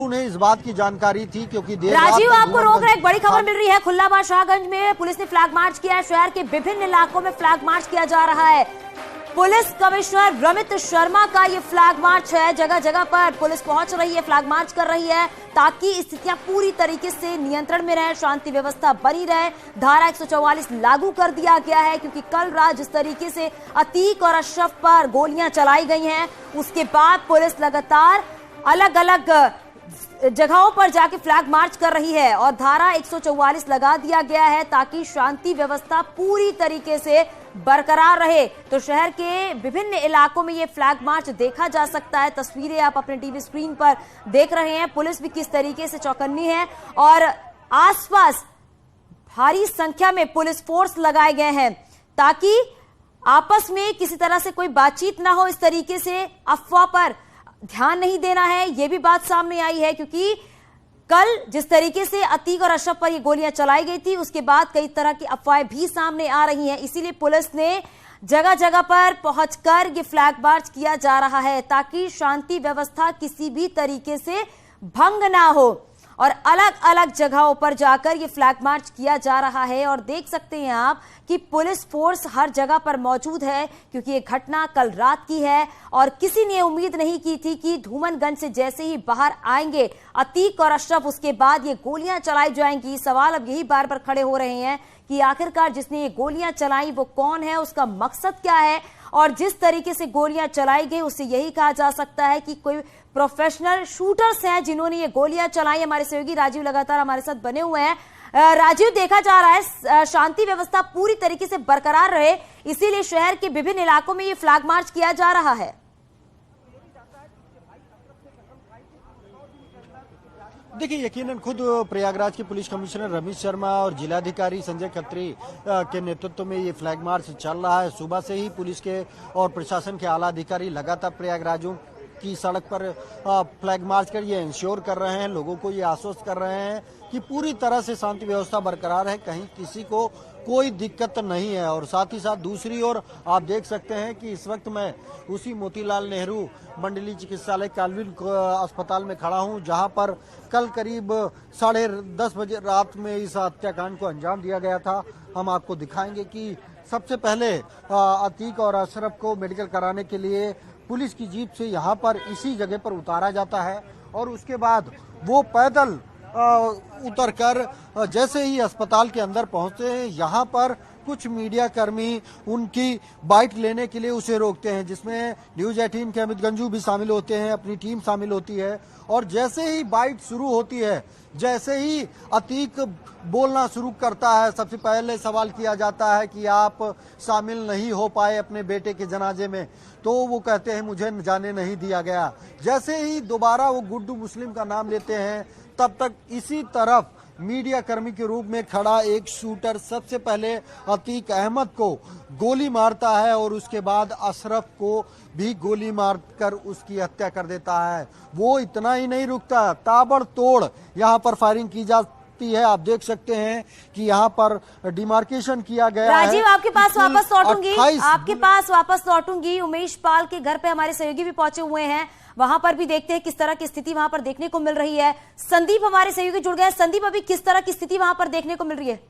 उन्हें इस बात की जानकारी थी क्योंकि राजीव आपको रोक रहे, एक बड़ी खबर मिल रही है। खुल्लाबाद शाहगंज में पुलिस ने फ्लैग मार्च किया है। शहर के विभिन्न इलाकों में फ्लैग मार्च किया जा रहा है। पुलिस कमिश्नर रमित शर्मा का ये फ्लैग मार्च है। जगह जगह पर पुलिस पहुंच रही है, फ्लैग मार्च कर रही है ताकि स्थितियां पूरी तरीके से नियंत्रण में रहे, शांति व्यवस्था बनी रहे। धारा 144 लागू कर दिया गया है क्योंकि कल रात जिस तरीके से अतीक और अशरफ पर गोलियां चलाई गई हैं, उसके बाद पुलिस लगातार अलग अलग जगहों पर जाके फ्लैग मार्च कर रही है और धारा 144 लगा दिया गया है ताकि शांति व्यवस्था पूरी तरीके से बरकरार रहे। तो शहर के विभिन्न इलाकों में ये फ्लैग मार्च देखा जा सकता है। तस्वीरें आप अपने टीवी स्क्रीन पर देख रहे हैं। पुलिस भी किस तरीके से चौकन्नी है और आसपास भारी संख्या में पुलिस फोर्स लगाए गए हैं ताकि आपस में किसी तरह से कोई बातचीत ना हो। इस तरीके से अफवाह पर ध्यान नहीं देना है, यह भी बात सामने आई है क्योंकि कल जिस तरीके से अतीक और अशरफ पर ये गोलियां चलाई गई थी, उसके बाद कई तरह की अफवाहें भी सामने आ रही हैं। इसीलिए पुलिस ने जगह जगह पर पहुंचकर ये फ्लैग मार्च किया जा रहा है ताकि शांति व्यवस्था किसी भी तरीके से भंग ना हो और अलग अलग जगहों पर जाकर ये फ्लैग मार्च किया जा रहा है। और देख सकते हैं आप कि पुलिस फोर्स हर जगह पर मौजूद है क्योंकि ये घटना कल रात की है और किसी ने उम्मीद नहीं की थी कि धूमनगंज से जैसे ही बाहर आएंगे अतीक और अशरफ, उसके बाद ये गोलियां चलाई जाएंगी। सवाल अब यही बार बार खड़े हो रहे हैं कि आखिरकार जिसने ये गोलियां चलाई वो कौन है, उसका मकसद क्या है। और जिस तरीके से गोलियां चलाई गई उससे यही कहा जा सकता है कि कोई प्रोफेशनल शूटर्स हैं जिन्होंने ये गोलियां चलाई। हमारे सहयोगी राजीव लगातार हमारे साथ बने हुए हैं। राजीव, देखा जा रहा है शांति व्यवस्था पूरी तरीके से बरकरार रहे, इसीलिए शहर के विभिन्न इलाकों में ये फ्लैग मार्च किया जा रहा है। देखिए, यकीनन खुद प्रयागराज के पुलिस कमिश्नर रमेश शर्मा और जिलाधिकारी संजय खत्री के नेतृत्व में ये फ्लैग मार्च चल रहा है। सुबह से ही पुलिस के और प्रशासन के आला अधिकारी लगातार प्रयागराजों की सड़क पर फ्लैग मार्च कर ये इंश्योर कर रहे हैं, लोगों को ये आश्वस्त कर रहे हैं कि पूरी तरह से शांति व्यवस्था बरकरार है, कहीं किसी को कोई दिक्कत नहीं है। और साथ ही साथ दूसरी ओर आप देख सकते हैं कि इस वक्त मैं उसी मोतीलाल नेहरू मंडलीय चिकित्सालय काल्विन अस्पताल में खड़ा हूं, जहां पर कल करीब 10:30 बजे रात में इस हत्याकांड को अंजाम दिया गया था। हम आपको दिखाएंगे कि सबसे पहले अतीक और अशरफ को मेडिकल कराने के लिए पुलिस की जीप से यहाँ पर इसी जगह पर उतारा जाता है और उसके बाद वो पैदल उतरकर जैसे ही अस्पताल के अंदर पहुंचते हैं, यहाँ पर कुछ मीडिया कर्मी उनकी बाइट लेने के लिए उसे रोकते हैं, जिसमें न्यूज 18 के अमित गंजू भी शामिल होते हैं, अपनी टीम शामिल होती है। और जैसे ही बाइट शुरू होती है, जैसे ही अतीक बोलना शुरू करता है, सबसे पहले सवाल किया जाता है कि आप शामिल नहीं हो पाए अपने बेटे के जनाजे में, तो वो कहते हैं मुझे जाने नहीं दिया गया। जैसे ही दोबारा वो गुड्डू मुस्लिम का नाम लेते हैं, तब तक इसी तरफ मीडिया कर्मी के रूप में खड़ा एक शूटर सबसे पहले अतीक अहमद को गोली मारता है और उसके बाद अशरफ को भी गोली मारकर उसकी हत्या कर देता है। वो इतना ही नहीं रुकता, ताबड़तोड़ यहाँ पर फायरिंग की जाती है। आप देख सकते हैं कि यहाँ पर डिमार्केशन किया गया है। राजीव, आपके पास वापस लौटूंगी। उमेश पाल के घर पे हमारे सहयोगी भी पहुंचे हुए हैं, वहां पर भी देखते हैं किस तरह की स्थिति वहां पर देखने को मिल रही है। संदीप हमारे सहयोगी जुड़ गए। संदीप, अभी किस तरह की स्थिति वहां पर देखने को मिल रही है?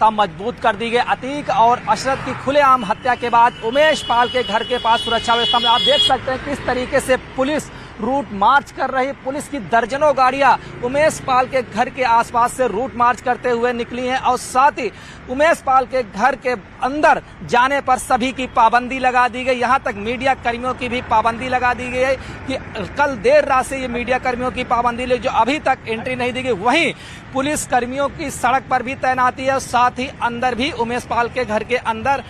मजबूत कर दी गई। अतीक और अशरफ की खुलेआम हत्या के बाद उमेश पाल के घर के पास सुरक्षा व्यवस्था में आप देख सकते हैं किस तरीके से पुलिस रूट मार्च कर रही। पुलिस की दर्जनों गाड़ियां उमेश पाल के घर के आसपास से रूट मार्च करते हुए निकली हैं और साथ ही उमेश पाल के घर के अंदर जाने पर सभी की पाबंदी लगा दी गई। यहां तक मीडिया कर्मियों की भी पाबंदी लगा दी गई है कि कल देर रात से ये मीडिया कर्मियों की पाबंदी ले जो अभी तक एंट्री नहीं दी गई। वहीं पुलिस कर्मियों की सड़क पर भी तैनाती है और साथ ही अंदर भी उमेश पाल के घर के अंदर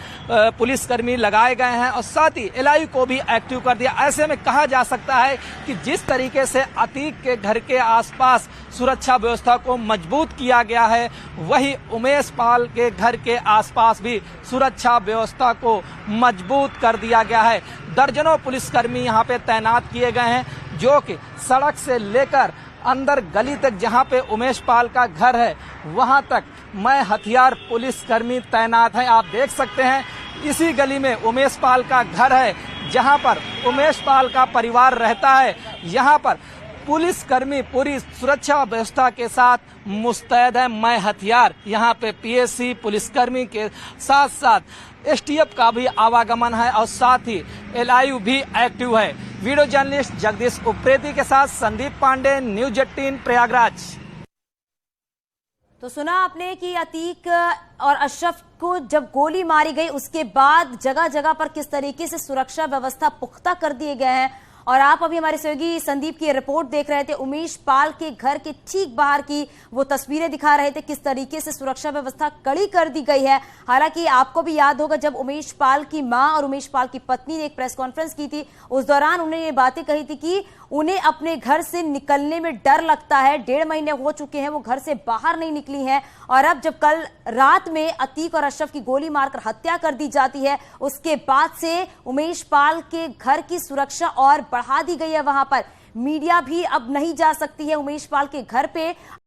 पुलिस कर्मी लगाए गए हैं और साथ ही एलआई को भी एक्टिव कर दिया। ऐसे में कहा जा सकता है कि जिस तरीके से अतीक के घर के आसपास सुरक्षा व्यवस्था को मजबूत किया गया है, वही उमेश पाल के घर के आसपास भी सुरक्षा व्यवस्था को मजबूत कर दिया गया है। दर्जनों पुलिसकर्मी यहाँ पे तैनात किए गए हैं जो कि सड़क से लेकर अंदर गली तक जहां पे उमेश पाल का घर है वहां तक मैं हथियार पुलिसकर्मी तैनात हैं। आप देख सकते हैं इसी गली में उमेश पाल का घर है जहां पर उमेश पाल का परिवार रहता है। यहां पर पुलिसकर्मी पूरी सुरक्षा व्यवस्था के साथ मुस्तैद है। मैं हथियार यहाँ पे पीएससी पुलिसकर्मी के साथ साथ एसटीएफ का भी आवागमन है और साथ ही एलआईयू भी एक्टिव है। वीडियो जर्नलिस्ट जगदीश उप्रेती के साथ संदीप पांडे, न्यूज 18 प्रयागराज। तो सुना आपने कि अतीक और अशरफ को जब गोली मारी गई उसके बाद जगह जगह पर किस तरीके से सुरक्षा व्यवस्था पुख्ता कर दिए गए हैं। और आप अभी हमारे सहयोगी संदीप की रिपोर्ट देख रहे थे, उमेश पाल के घर के ठीक बाहर की वो तस्वीरें दिखा रहे थे किस तरीके से सुरक्षा व्यवस्था कड़ी कर दी गई है। हालांकि आपको भी याद होगा जब उमेश पाल की मां और उमेश पाल की पत्नी ने एक प्रेस कॉन्फ्रेंस की थी, उस दौरान उन्होंने ये बातें कही थी कि उन्हें अपने घर से निकलने में डर लगता है। 1.5 महीने हो चुके हैं वो घर से बाहर नहीं निकली हैं। और अब जब कल रात में अतीक और अशरफ की गोली मारकर हत्या कर दी जाती है, उसके बाद से उमेश पाल के घर की सुरक्षा और बढ़ा दी गई है। वहां पर मीडिया भी अब नहीं जा सकती है उमेश पाल के घर पे।